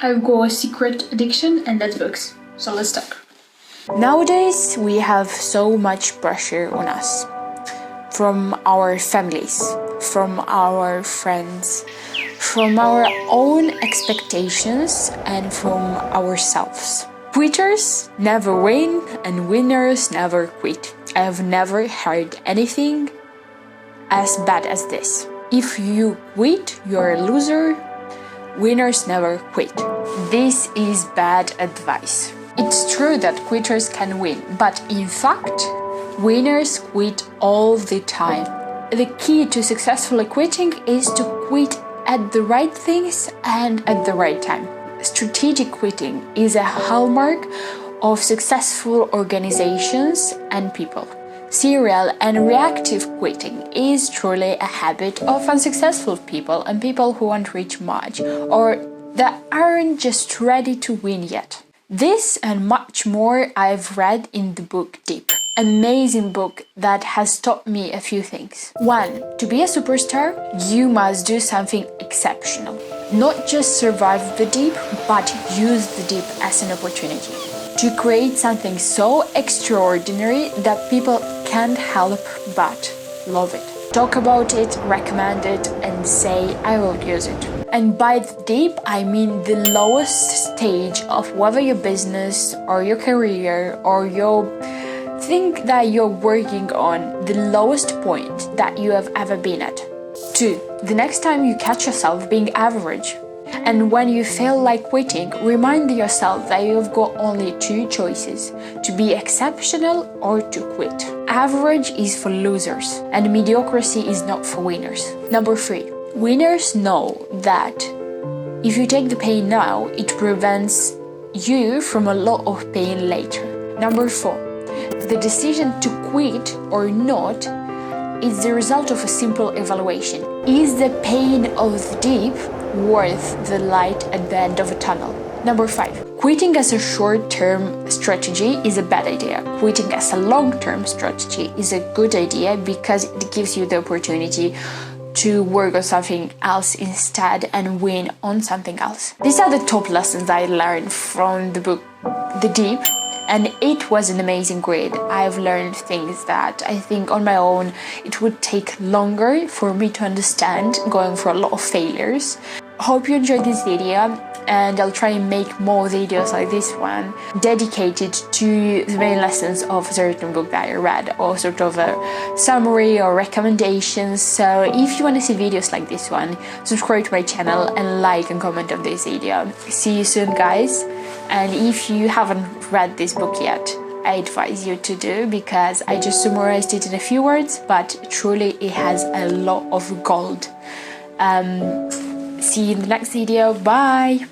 I've got a secret addiction, and that's books. So let's talk. Nowadays, we have so much pressure on us from our families, from our friends, from our own expectations, and from ourselves. Quitters never win, and winners never quit. I have never heard anything as bad as this. If you quit, you're a loser. Winners never quit. This is bad advice. It's true that quitters can win, but in fact, winners quit all the time. The key to successfully quitting is to quit at the right things and at the right time. Strategic quitting is a hallmark of successful organizations and people. Serial and reactive quitting is truly a habit of unsuccessful people and people who won't reach much or that aren't just ready to win yet. This and much more I've read in the book Deep. Amazing book that has taught me a few things. 1. To be a superstar, you must do something exceptional. Not just survive the deep, but use the deep as an opportunity. To create something so extraordinary that people can't help but love it. Talk about it, recommend it, and say, I will use it. And by the deep, I mean the lowest stage of whether your business or your career or your thing that you're working on, the lowest point that you have ever been at. 2. The next time you catch yourself being average, and when you feel like quitting, remind yourself that you've got only 2 choices, to be exceptional or to quit. Average is for losers, and mediocrity is not for winners. Number 3. Winners know that if you take the pain now, it prevents you from a lot of pain later. Number 4. The decision to quit or not is the result of a simple evaluation. Is the pain of the deep worth the light at the end of a tunnel? Number 5. Quitting as a short-term strategy is a bad idea. Quitting as a long-term strategy is a good idea because it gives you the opportunity to work on something else instead and win on something else. These are the top lessons I learned from the book The Deep, and it was an amazing read. I've learned things that I think on my own it would take longer for me to understand, going through a lot of failures. Hope you enjoyed this video, and I'll try and make more videos like this one dedicated to the main lessons of a certain book that I read, or sort of a summary or recommendations. So if you want to see videos like this one, subscribe to my channel and like and comment on this video. See you soon, guys. And if you haven't read this book yet, I advise you to do, because I just summarized it in a few words, but truly it has a lot of gold. See you in the next video. Bye!